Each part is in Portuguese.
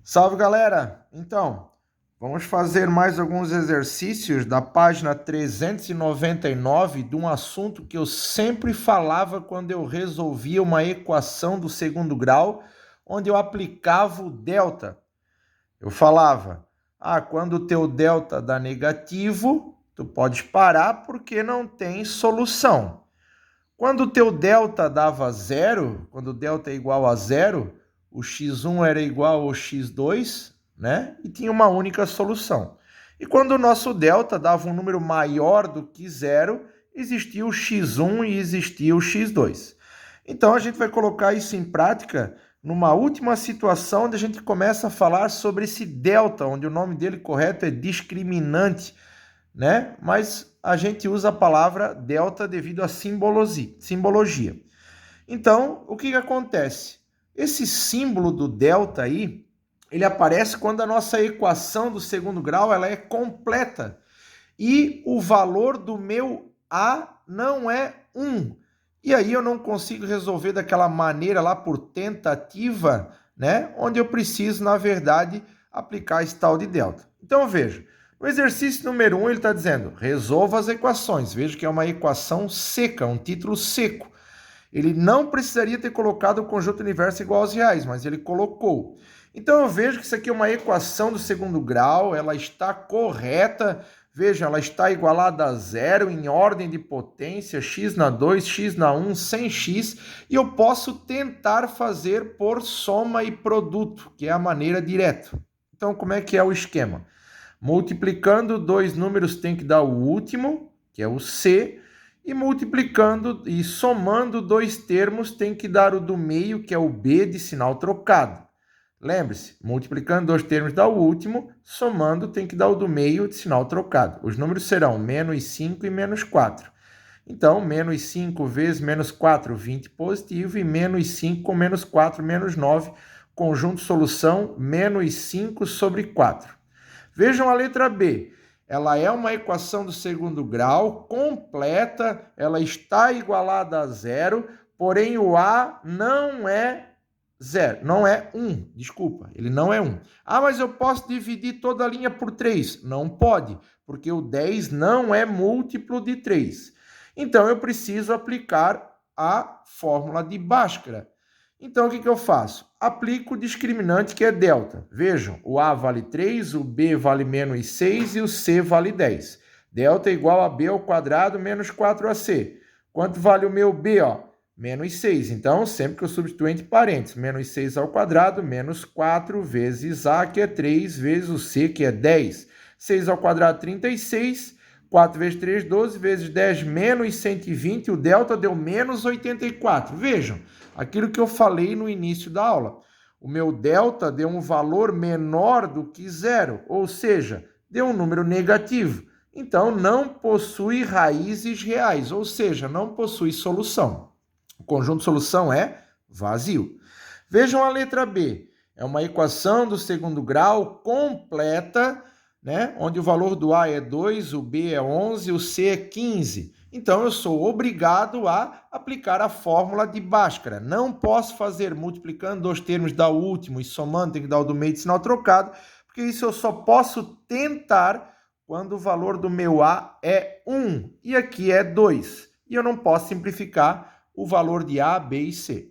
Salve, galera! Então, vamos fazer mais alguns exercícios da página 399 de um assunto que eu sempre falava quando eu resolvia uma equação do segundo grau, onde eu aplicava o delta. Eu falava, quando o teu delta dá negativo, tu pode parar porque não tem solução. Quando o teu delta dava zero, quando o delta é igual a zero, o x1 era igual ao x2, né? E tinha uma única solução. E quando o nosso delta dava um número maior do que zero, existia o x1 e existia o x2. Então a gente vai colocar isso em prática numa última situação onde a gente começa a falar sobre esse delta, onde o nome dele correto é discriminante, né? Mas a gente usa a palavra delta devido à simbologia. Então, o que acontece? Esse símbolo do delta aí, ele aparece quando a nossa equação do segundo grau ela é completa e o valor do meu A não é 1. E aí eu não consigo resolver daquela maneira lá por tentativa, né? Onde eu preciso, na verdade, aplicar esse tal de delta. Então veja, no exercício número 1 ele está dizendo, resolva as equações. Veja que é uma equação seca, um título seco. Ele não precisaria ter colocado o conjunto universo igual aos reais, mas ele colocou. Então eu vejo que isso aqui é uma equação do segundo grau, ela está correta. Veja, ela está igualada a zero em ordem de potência, x na 2, x na 1, sem x, e eu posso tentar fazer por soma e produto, que é a maneira direta. Então, como é que é o esquema? Multiplicando dois números tem que dar o último, que é o c, e multiplicando e somando dois termos tem que dar o do meio, que é o b de sinal trocado. Lembre-se, multiplicando dois termos dá o último, somando tem que dar o do meio de sinal trocado. Os números serão menos 5 e menos 4. Então, menos 5 vezes menos 4, 20 positivo, e menos 5 com menos 4, menos 9, conjunto solução, menos 5 sobre 4. Vejam a letra B. Ela é uma equação do segundo grau, completa, ela está igualada a zero, porém o A não é zero, não é 1, desculpa, ele não é 1. Mas eu posso dividir toda a linha por 3. Não pode, porque o 10 não é múltiplo de 3. Então eu preciso aplicar a fórmula de Bhaskara. Então, o que eu faço? Aplico o discriminante que é delta. Vejam, o A vale 3, o B vale menos 6 e o C vale 10. Delta é igual a B ao quadrado menos 4AC. Quanto vale o meu B? Menos 6. Então, sempre que eu substituo entre parênteses, menos 6 ao quadrado, menos 4 vezes A, que é 3, vezes o C, que é 10. 6 ao quadrado, 36. 4 vezes 3, 12, vezes 10, menos 120. O delta deu menos 84. Vejam, aquilo que eu falei no início da aula. O meu delta deu um valor menor do que zero, ou seja, deu um número negativo. Então, não possui raízes reais, ou seja, não possui solução. O conjunto de solução é vazio. Vejam a letra B. É uma equação do segundo grau completa, né? Onde o valor do A é 2, o B é 11, o C é 15. Então, eu sou obrigado a aplicar a fórmula de Bhaskara. Não posso fazer multiplicando dois termos, dar o último, e somando tem que dar o do meio de sinal trocado, porque isso eu só posso tentar quando o valor do meu A é 1 e aqui é 2. E eu não posso simplificar o valor de A, B e C.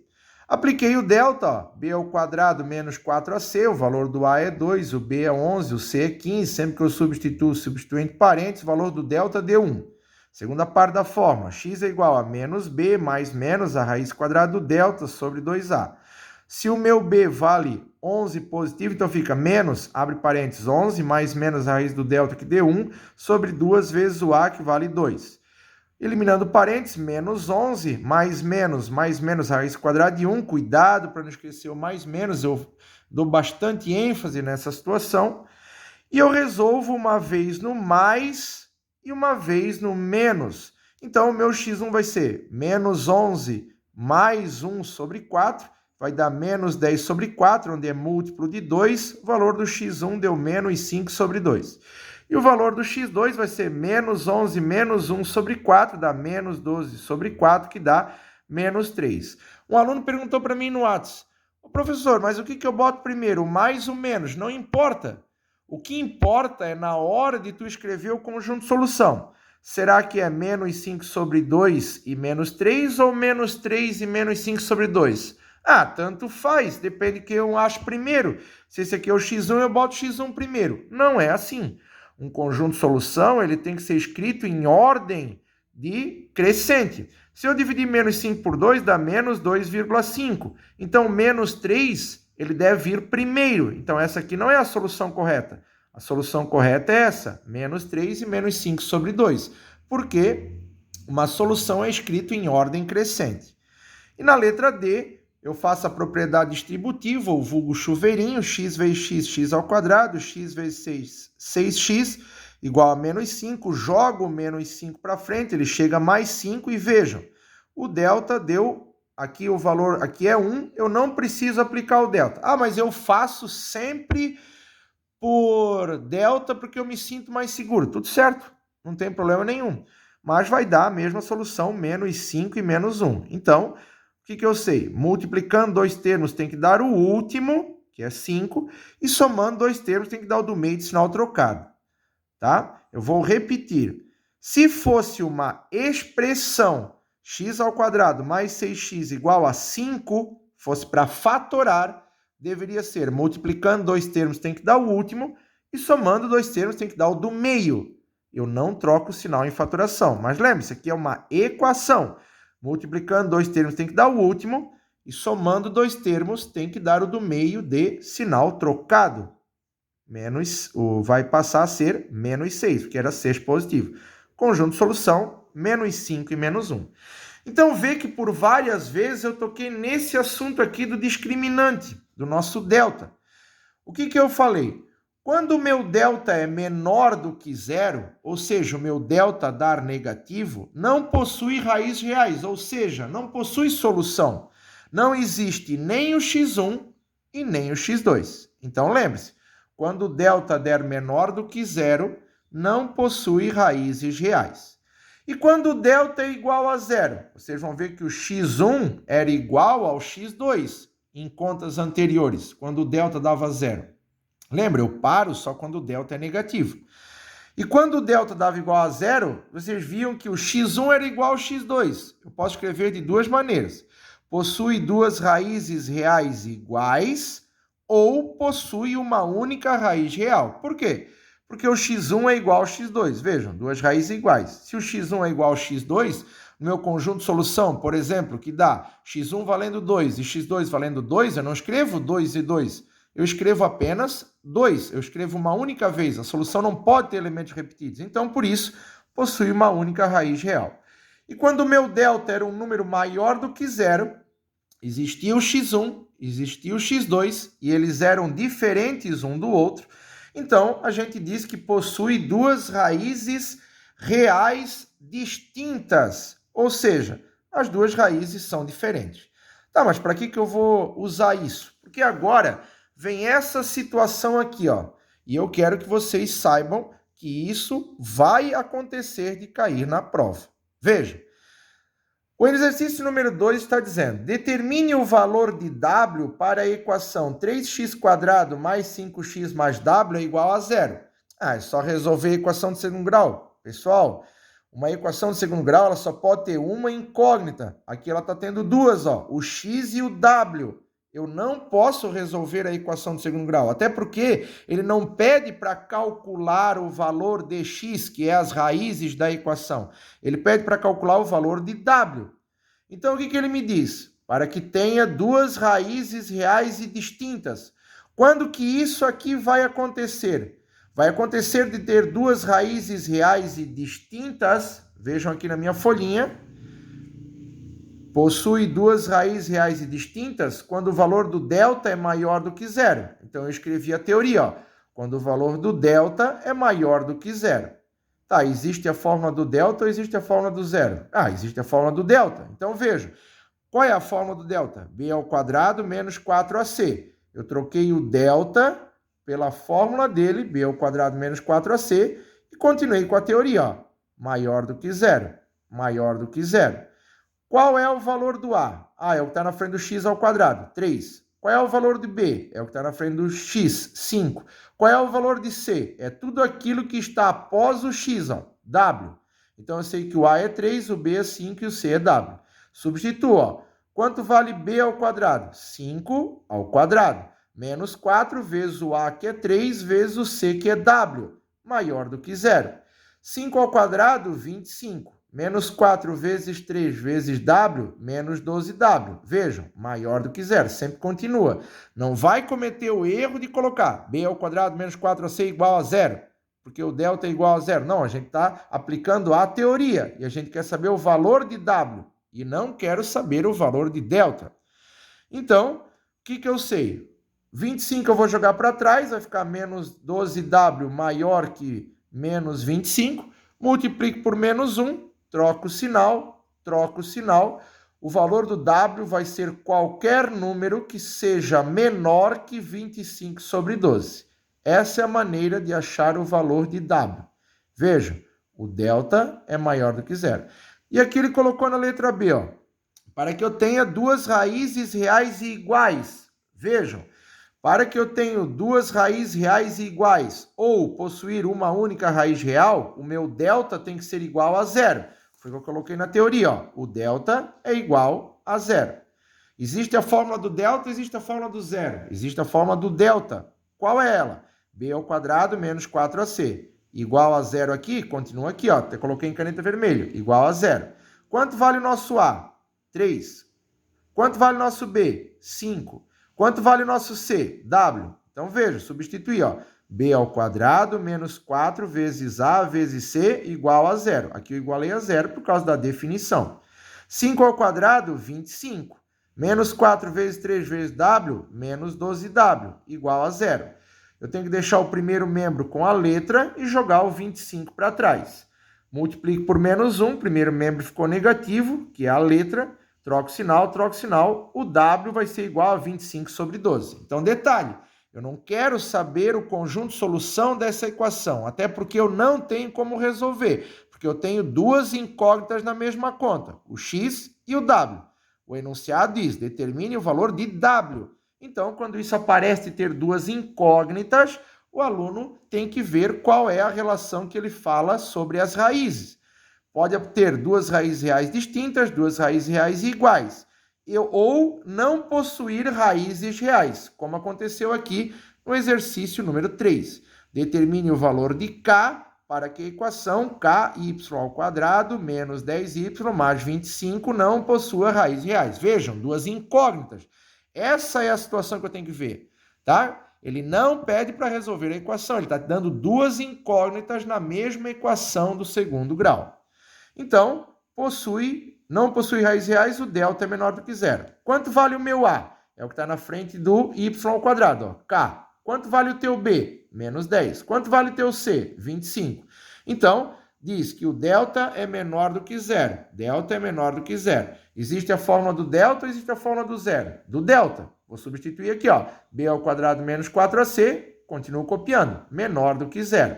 Apliquei o delta, b ao quadrado menos 4ac, o valor do A é 2, o B é 11, o C é 15, sempre que eu substituo entre parênteses, o valor do delta deu 1. Segunda parte da fórmula, x é igual a menos b mais menos a raiz quadrada do delta sobre 2a. Se o meu b vale 11 positivo, então fica menos, abre parênteses, 11 mais menos a raiz do delta que deu 1, sobre 2 vezes o a que vale 2. Eliminando parênteses, menos 11, mais menos, raiz quadrada de 1. Cuidado para não esquecer o mais menos, eu dou bastante ênfase nessa situação. E eu resolvo uma vez no mais e uma vez no menos. Então, o meu x1 vai ser menos 11 mais 1 sobre 4, vai dar menos 10 sobre 4, onde é múltiplo de 2. O valor do x1 deu menos 5 sobre 2. E o valor do x2 vai ser menos 11 menos 1 sobre 4, dá menos 12 sobre 4, que dá menos 3. Um aluno perguntou para mim no WhatsApp, Ô, professor, mas o que eu boto primeiro? O mais ou menos? Não importa. O que importa é na hora de tu escrever o conjunto de solução. Será que é menos 5 sobre 2 e menos 3 ou menos 3 e menos 5 sobre 2? Ah, tanto faz, depende do que eu acho primeiro. Se esse aqui é o x1, eu boto x1 primeiro. Não é assim. Um conjunto de solução, ele tem que ser escrito em ordem de crescente. Se eu dividir menos 5 por 2, dá menos 2,5. Então, menos 3, ele deve vir primeiro. Então, essa aqui não é a solução correta. A solução correta é essa, menos 3 e menos 5 sobre 2. Porque uma solução é escrita em ordem crescente. E na letra D, eu faço a propriedade distributiva, ou vulgo chuveirinho, x vezes x, x ao quadrado, x vezes 6, 6x, igual a menos 5, jogo o menos 5 para frente, ele chega a mais 5 e vejam, o delta deu, aqui o valor, aqui é 1, eu não preciso aplicar o delta. Ah, mas eu faço sempre por delta porque eu me sinto mais seguro. Tudo certo, não tem problema nenhum. Mas vai dar a mesma solução, menos 5 e menos 1. Então, o que eu sei? Multiplicando dois termos tem que dar o último, que é 5, e somando dois termos tem que dar o do meio de sinal trocado. Tá? Eu vou repetir. Se fosse uma expressão x ao quadrado mais 6x igual a 5, fosse para fatorar, deveria ser multiplicando dois termos tem que dar o último e somando dois termos tem que dar o do meio. Eu não troco o sinal em fatoração, mas lembre-se, aqui é uma equação. Multiplicando dois termos tem que dar o último e somando dois termos tem que dar o do meio de sinal trocado. Vai passar a ser menos 6, porque era 6 positivo. Conjunto de solução, menos 5 e menos 1. Então, vê que por várias vezes eu toquei nesse assunto aqui do discriminante, do nosso delta. O que eu falei? Quando o meu delta é menor do que zero, ou seja, o meu delta dar negativo, não possui raízes reais, ou seja, não possui solução. Não existe nem o x1 e nem o x2. Então, lembre-se, quando o delta der menor do que zero, não possui raízes reais. E quando o delta é igual a zero, vocês vão ver que o x1 era igual ao x2 em contas anteriores, quando o delta dava zero. Lembra, eu paro só quando o delta é negativo. E quando o delta dava igual a zero, vocês viam que o x1 era igual ao x2. Eu posso escrever de duas maneiras. Possui duas raízes reais iguais ou possui uma única raiz real. Por quê? Porque o x1 é igual ao x2. Vejam, duas raízes iguais. Se o x1 é igual ao x2, no meu conjunto de solução, por exemplo, que dá x1 valendo 2 e x2 valendo 2, eu não escrevo 2 e 2. Eu escrevo apenas 2. Eu escrevo uma única vez. A solução não pode ter elementos repetidos. Então, por isso, possui uma única raiz real. E quando o meu delta era um número maior do que zero, existia o x1, existia o x2, e eles eram diferentes um do outro. Então, a gente diz que possui duas raízes reais distintas. Ou seja, as duas raízes são diferentes. Tá, mas para que eu vou usar isso? Porque agora vem essa situação aqui, ó. E eu quero que vocês saibam que isso vai acontecer de cair na prova. Veja. O exercício número 2 está dizendo: determine o valor de W para a equação 3x² mais 5x mais W é igual a zero. É só resolver a equação de segundo grau. Pessoal, uma equação de segundo grau ela só pode ter uma incógnita. Aqui ela está tendo duas, ó, o x e o W. Eu não posso resolver a equação de segundo grau, até porque ele não pede para calcular o valor de x, que é as raízes da equação. Ele pede para calcular o valor de w. Então, o que ele me diz? Para que tenha duas raízes reais e distintas. Quando que isso aqui vai acontecer? Vai acontecer de ter duas raízes reais e distintas, vejam aqui na minha folhinha, possui duas raízes reais e distintas quando o valor do delta é maior do que zero. Então, eu escrevi a teoria, ó, quando o valor do delta é maior do que zero. Tá, existe a fórmula do delta ou existe a fórmula do zero? Ah, existe a fórmula do delta. Então, veja, qual é a fórmula do delta? B ao quadrado menos 4ac. Eu troquei o delta pela fórmula dele, B ao quadrado menos 4ac, e continuei com a teoria, ó, maior do que zero, maior do que zero. Qual é o valor do A? Ah, é o que está na frente do x ao quadrado, 3. Qual é o valor de B? É o que está na frente do X, 5. Qual é o valor de C? É tudo aquilo que está após o X, ó, W. Então, eu sei que o A é 3, o B é 5 e o C é W. Substituo, ó. Quanto vale B ao quadrado? 5 ao quadrado. Menos 4 vezes o A, que é 3, vezes o C, que é W. Maior do que zero. 5 ao quadrado, 25. Menos 4 vezes 3 vezes W, menos 12W. Vejam, maior do que zero. Sempre continua. Não vai cometer o erro de colocar B ao quadrado menos 4AC igual a zero, porque o delta é igual a zero. Não, a gente está aplicando a teoria e a gente quer saber o valor de W e não quero saber o valor de delta. Então, o que eu sei? 25 eu vou jogar para trás, vai ficar menos 12W maior que menos 25. Multiplico por menos 1, troco o sinal. O valor do W vai ser qualquer número que seja menor que 25 sobre 12. Essa é a maneira de achar o valor de W. Veja, o delta é maior do que zero. E aqui ele colocou na letra B, ó, para que eu tenha duas raízes reais e iguais. Vejam, para que eu tenha duas raízes reais e iguais, ou possuir uma única raiz real, o meu delta tem que ser igual a zero. Foi o que eu coloquei na teoria, ó. O delta é igual a zero. Existe a fórmula do delta, existe a fórmula do zero. Existe a fórmula do delta. Qual é ela? B ao quadrado menos 4AC. Igual a zero aqui, continua aqui, ó. Até coloquei em caneta vermelha. Igual a zero. Quanto vale o nosso A? 3. Quanto vale o nosso B? 5. Quanto vale o nosso C? W. Então, veja, substituir, ó. B ao quadrado menos 4 vezes A vezes C igual a zero. Aqui eu igualei a zero por causa da definição. 5 ao quadrado, 25. Menos 4 vezes 3 vezes W, menos 12W, igual a zero. Eu tenho que deixar o primeiro membro com a letra e jogar o 25 para trás. Multiplico por menos 1, primeiro membro ficou negativo, que é a letra. Troco o sinal, o W vai ser igual a 25 sobre 12. Então, detalhe, eu não quero saber o conjunto de solução dessa equação, até porque eu não tenho como resolver, porque eu tenho duas incógnitas na mesma conta, o X e o W. O enunciado diz, determine o valor de W. Então, quando isso aparece de ter duas incógnitas, o aluno tem que ver qual é a relação que ele fala sobre as raízes. Pode ter duas raízes reais distintas, duas raízes reais iguais. Ou não possuir raízes reais, como aconteceu aqui no exercício número 3. Determine o valor de K para que a equação KY ao quadrado menos 10y mais 25 não possua raízes reais. Vejam, duas incógnitas. Essa é a situação que eu tenho que ver, tá? Ele não pede para resolver a equação, ele está dando duas incógnitas na mesma equação do segundo grau. Então, não possui raízes reais, o delta é menor do que zero. Quanto vale o meu A? É o que está na frente do y ao quadrado, ó, K. Quanto vale o teu B? Menos 10. Quanto vale o teu C? 25. Então, diz que o delta é menor do que zero. Delta é menor do que zero. Existe a fórmula do delta, existe a fórmula do zero. Do delta, vou substituir aqui, ó. B ao quadrado menos 4AC, continuo copiando, menor do que zero.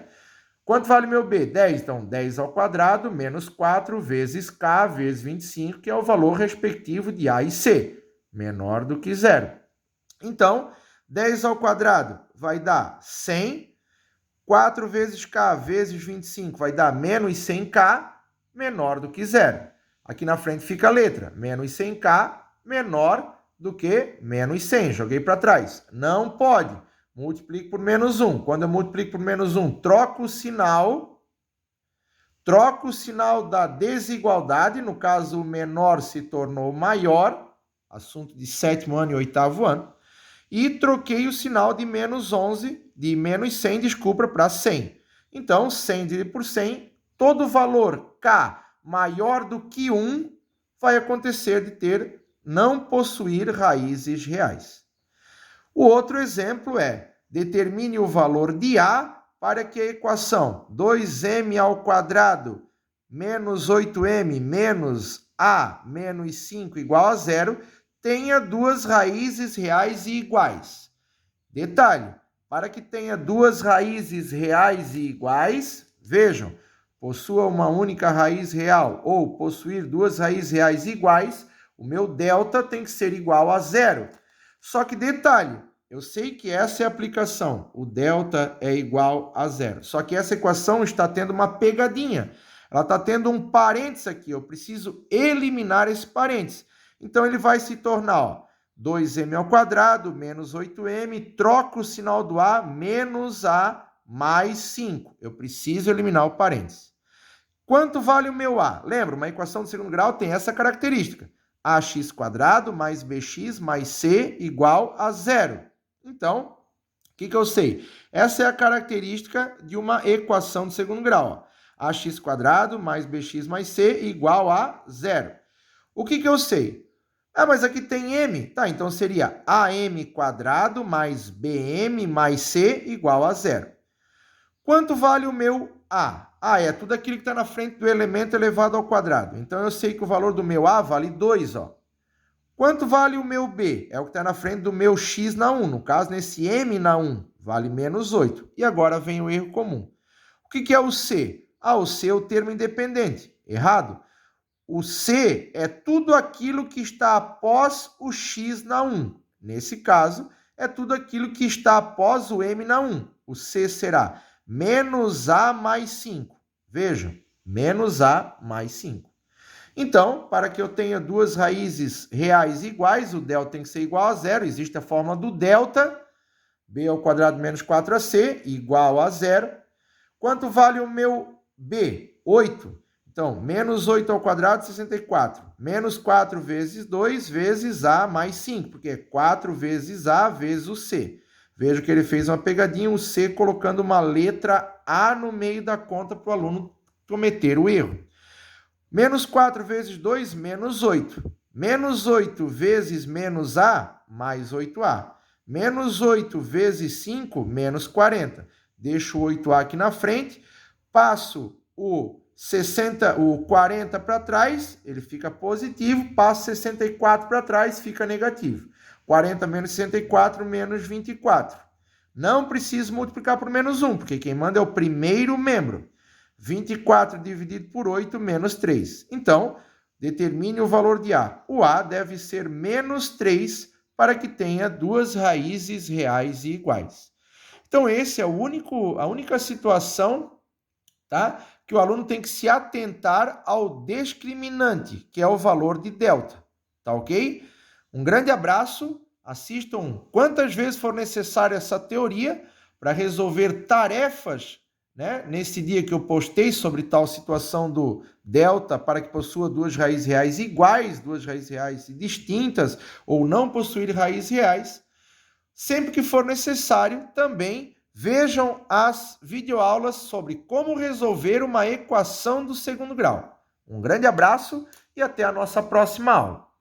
Quanto vale meu B? 10. Então, 10 ao quadrado menos 4 vezes K vezes 25, que é o valor respectivo de A e C, menor do que zero. Então, 10 ao quadrado vai dar 100. 4 vezes K vezes 25 vai dar menos 100K, menor do que zero. Aqui na frente fica a letra, menos 100K, menor do que menos 100. Joguei para trás. Não pode. Multiplico por menos 1. Quando eu multiplico por menos 1, troco o sinal da desigualdade. No caso, o menor se tornou maior. Assunto de 7º ano e 8º ano. E troquei o sinal de menos 100, desculpa, para 100. Então, 100 dividido por 100, todo valor K maior do que 1 vai acontecer de não possuir raízes reais. O outro exemplo é, determine o valor de A para que a equação 2m ao quadrado menos 8m menos A menos 5 igual a zero tenha duas raízes reais e iguais. Detalhe, para que tenha duas raízes reais e iguais, vejam, possua uma única raiz real ou possuir duas raízes reais iguais, o meu delta tem que ser igual a zero. Só que detalhe, eu sei que essa é a aplicação, o delta é igual a zero. Só que essa equação está tendo uma pegadinha. Ela está tendo um parênteses aqui, eu preciso eliminar esse parênteses. Então, ele vai se tornar, ó, 2m ao quadrado menos 8m, troco o sinal do a, menos a mais 5. Eu preciso eliminar o parênteses. Quanto vale o meu a? Lembra, uma equação do segundo grau tem essa característica. Ax² mais bx mais c igual a zero. Então, o que eu sei? Essa é a característica de uma equação do segundo grau. Ó. Ax² mais bx mais c igual a zero. O que eu sei? Ah, mas aqui tem m. Tá, então seria am² mais bm mais c igual a zero. Quanto vale o meu a? A é tudo aquilo que está na frente do elemento elevado ao quadrado. Então, eu sei que o valor do meu a vale 2, ó. Quanto vale o meu b? É o que está na frente do meu x na 1. No caso, nesse m na 1, vale menos 8. E agora vem o erro comum. O que é o c? Ah, o c é o termo independente. Errado. O c é tudo aquilo que está após o x na 1. Nesse caso, é tudo aquilo que está após o m na 1. O c será menos a mais 5. Vejam, menos a mais 5. Então, para que eu tenha duas raízes reais iguais, o delta tem que ser igual a zero. Existe a fórmula do delta, b² menos 4ac, igual a zero. Quanto vale o meu b? 8. Então, menos 8², 64. Menos 4 vezes 2 vezes a mais 5, porque é 4 vezes a vezes o c. Veja que ele fez uma pegadinha, o c colocando uma letra a no meio da conta para o aluno cometer o erro. Menos 4 vezes 2, menos 8. Menos 8 vezes menos a, mais 8a. Menos 8 vezes 5, menos 40. Deixo o 8a aqui na frente, passo o 40 para trás, ele fica positivo, passo 64 para trás, fica negativo. 40 menos 64, menos 24. Não preciso multiplicar por menos 1, porque quem manda é o primeiro membro. 24 dividido por 8, menos 3. Então, determine o valor de A. O A deve ser menos 3 para que tenha duas raízes reais e iguais. Então, esse é a única situação, tá, que o aluno tem que se atentar ao discriminante, que é o valor de delta. Tá ok? Um grande abraço, assistam quantas vezes for necessário essa teoria para resolver tarefas, né, nesse dia que eu postei sobre tal situação do delta para que possua duas raízes reais iguais, duas raízes reais distintas, ou não possuir raízes reais. Sempre que for necessário, também vejam as videoaulas sobre como resolver uma equação do segundo grau. Um grande abraço e até a nossa próxima aula.